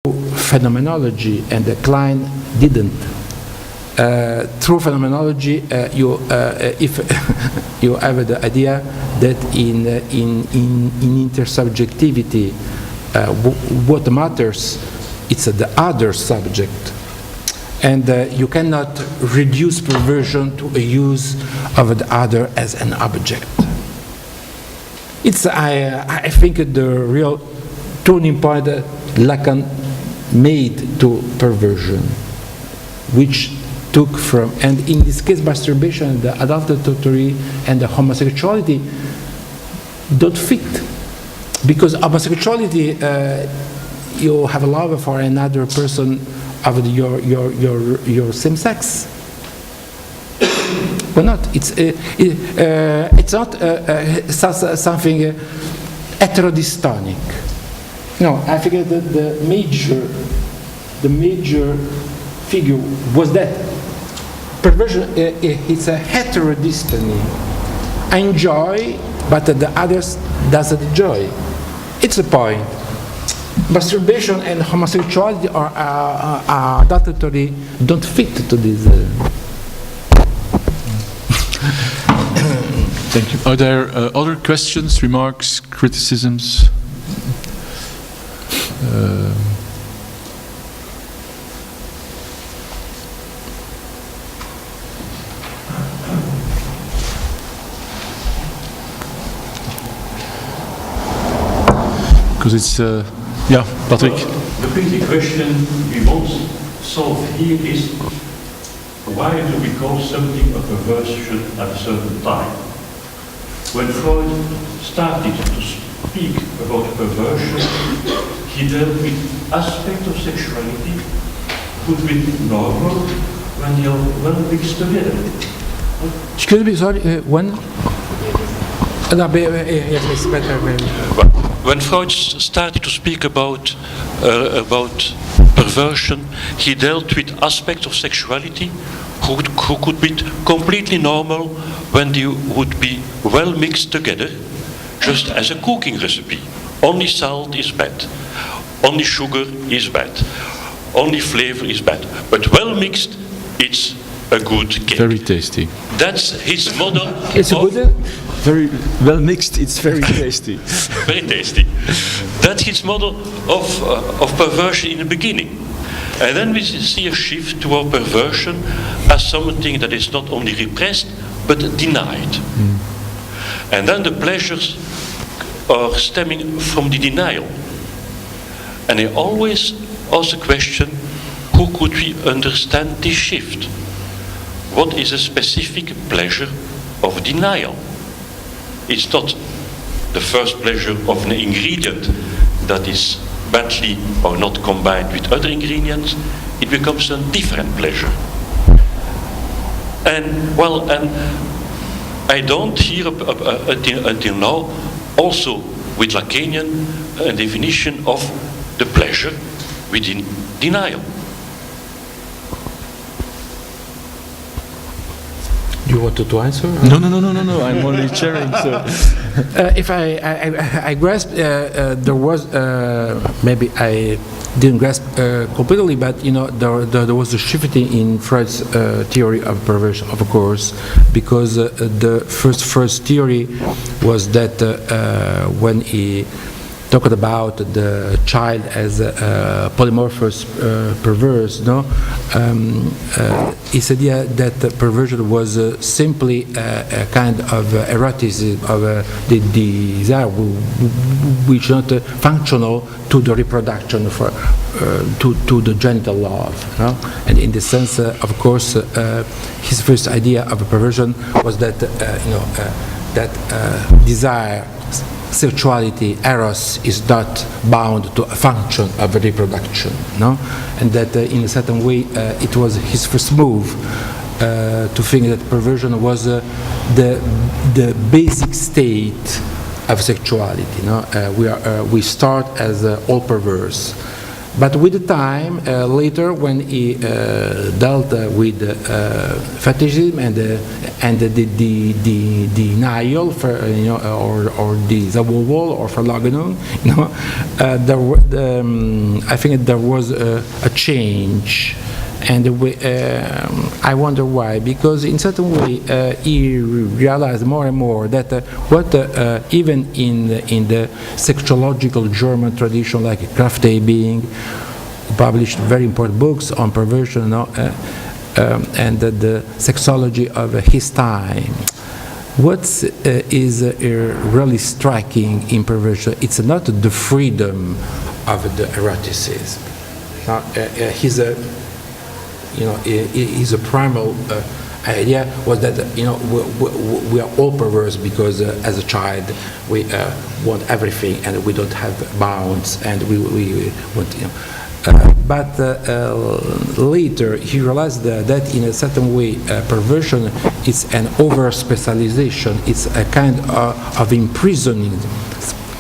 phenomenology, and Klein didn't. Through phenomenology, if you have the idea that in intersubjectivity, what matters it's the other subject, and you cannot reduce perversion to a use of the other as an object. It's I think the real turning point that Lacan made to perversion, which took from, and in this case masturbation, the adultery and the homosexuality don't fit, because homosexuality you have a love for another person of your same sex. Why not? It's not something heterodystonic. No, I think that the major figure was that perversion. It's a heterodystony. I enjoy, but the others doesn't enjoy. It's a point. Masturbation and homosexuality or adultery don't fit to this. Thank you. Are there other questions, remarks, criticisms? Because it's, yeah, Patrick. The basic question we want to solve here is, why do we call something a perversion at a certain time? When Freud started to speak about perversion, he dealt with aspects of sexuality put with normal when they are well mixed together. Excuse me, sorry, when? Yes, it's better. When Freud started to speak about perversion, he dealt with aspects of sexuality who could be completely normal when they would be well mixed together, just as a cooking recipe. Only salt is bad, only sugar is bad, only flavor is bad, but well mixed, it's a good cake. Very tasty. That's his model. It's a good. Very well mixed. It's very tasty. Very tasty. That's his model of perversion in the beginning. And then we see a shift toward perversion as something that is not only repressed, but denied. And then the pleasures are stemming from the denial. And I always ask the question, who could we understand this shift? What is a specific pleasure of denial? It's not the first pleasure of an ingredient that is badly or not combined with other ingredients. It becomes a different pleasure. And well, and I don't hear until now, also with Lacanian, a definition of the pleasure within denial. You wanted to answer? No. I'm only sharing. So. If I grasp, there was maybe I didn't grasp completely, but there was a shifting in Freud's theory of perversion, of course, because the first theory was that when he talked about the child as a polymorphous perverse, his idea that perversion was simply a kind of eroticism of the desire, which is not functional to the reproduction, to the genital love. And in the sense, of course, his first idea of a perversion was that that desire, sexuality, eros, is not bound to a function of reproduction, and that in a certain way it was his first move to think that perversion was the basic state of sexuality. We start as all perverse, But with the time, later, when he dealt with fetishism and the denial, for, or the Zawowol or Verlagenung, I think there was a change. And I wonder why, because in certain way he realized more and more that even in the sexological German tradition, like Kraft Ebing, who published very important books on perversion, and the sexology of his time. What is really striking in perversion? It's not the freedom of the eroticism. His primal idea was that we are all perverse because as a child we want everything and we don't have bounds and we want but later he realized that in a certain way perversion is an over specialization. It's a kind of imprisoning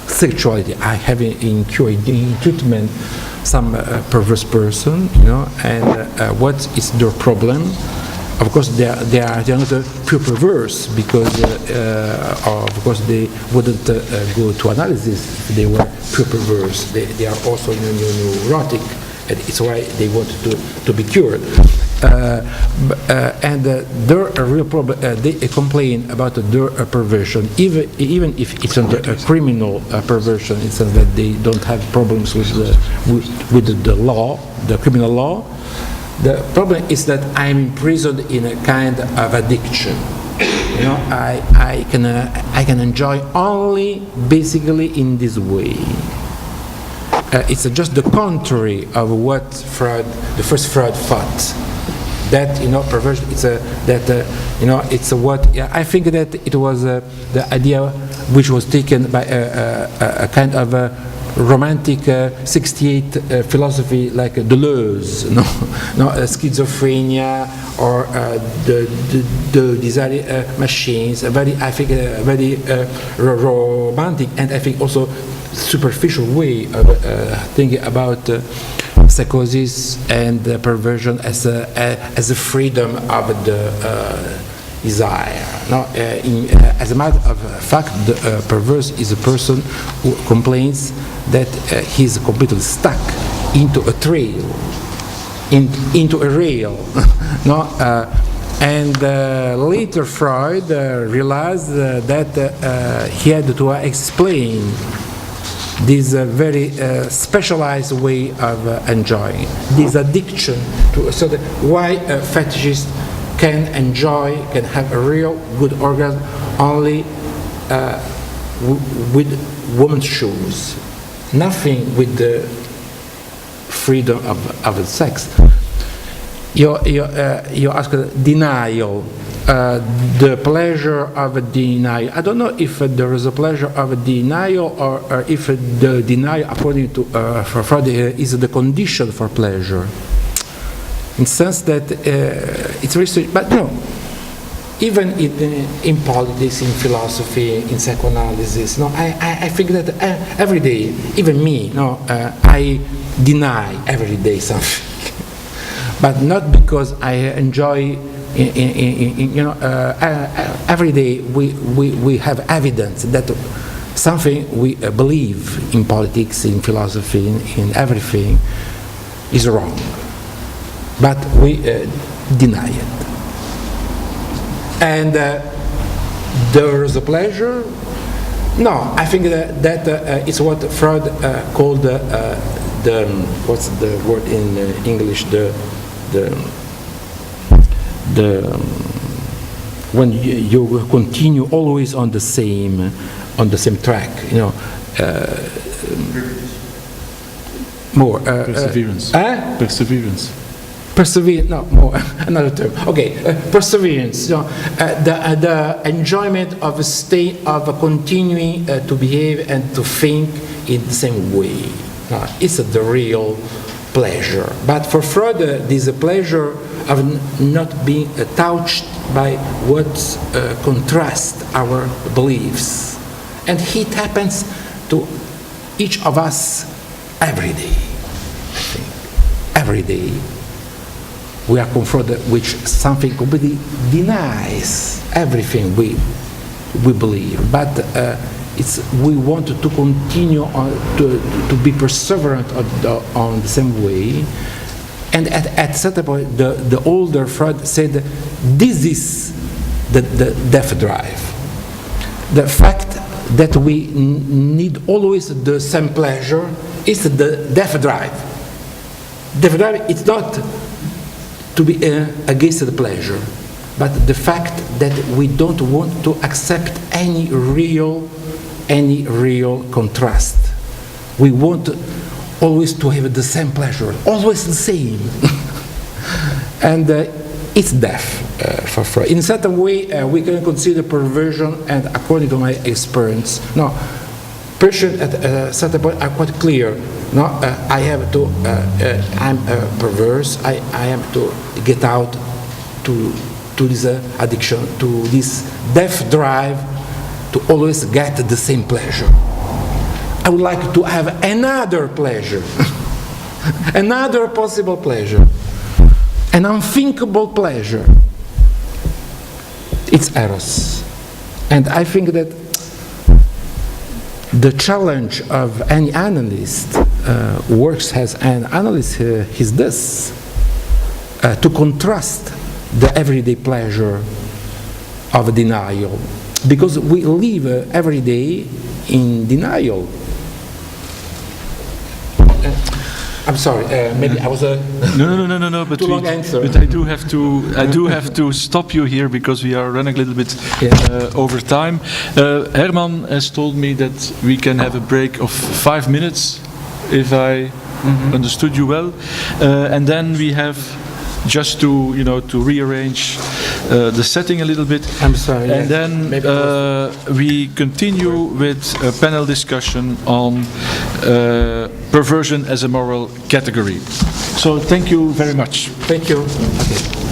sexuality. I have in treatment some perverse person, and what is their problem? Of course, they are not pure perverse because, of course, they wouldn't go to analysis if they were pure perverse. They are also neurotic, and it's why they want to be cured. And their real problem, they complain about their perversion, even if it's not a criminal perversion. It's that they don't have problems with the law, the criminal law. The problem is that I'm imprisoned in a kind of addiction. I can enjoy only basically in this way. It's just the contrary of what the first Freud thought. That perversion. It's what I think that it was the idea which was taken by a kind of romantic 68 philosophy like Deleuze, schizophrenia or the desire machines. I think a very romantic and I think also superficial way of thinking about psychosis and perversion as a freedom of the desire. As a matter of fact, the perverse is a person who complains that he's completely stuck into a trail, into a rail. And later Freud realized that he had to explain this very specialized way of enjoying, this addiction to so that why a fetishist can have a real good orgasm only with women's shoes, nothing with the freedom of the sex. You ask denial. The pleasure of denial. I don't know if there is a pleasure of denial or if the denial, according to for Freud, is the condition for pleasure. In the sense that it's very strange. But even in politics, in philosophy, in psychoanalysis, I think that every day, even me, I deny every day something, but not because I enjoy. Every day we have evidence that something we believe in politics, in philosophy, in everything is wrong, but we deny it. And there is a pleasure. No, I think that it's what Freud called the what's the word in English, when you continue always on the same track, more perseverance. Perseverance. No, more another term. Okay, perseverance. The enjoyment of a state of continuing to behave and to think in the same way. It's the real pleasure. But for Freud, this pleasure of not being touched by what contrasts our beliefs. And it happens to each of us every day. every day, we are confronted with something completely denies everything we believe. But we want to continue to be perseverant on the same way. And at certain point, the older Freud said, this is the death drive. The fact that we need always the same pleasure is the death drive. Death drive is not to be against the pleasure, but the fact that we don't want to accept any real contrast. We want always to have the same pleasure, always the same. And it's death for Freud. In a certain way, we can consider perversion, and according to my experience, no, persons at a certain point are quite clear. No, I have to, I'm perverse, I have to get out to this addiction, to this death drive, to always get the same pleasure. I would like to have another pleasure, another possible pleasure, an unthinkable pleasure. It's eros. And I think that the challenge of any analyst who works as an analyst is this, to contrast the everyday pleasure of denial. Because we live every day in denial. I'm sorry, maybe I was a no. But too long answer. But I do have to stop you here because we are running a little bit over time. Herman has told me that we can have a break of 5 minutes, if I understood you well, and then we have just to rearrange the setting a little bit. I'm sorry. And then we continue with a panel discussion on perversion as a moral category. So thank you very much. Thank you. Okay.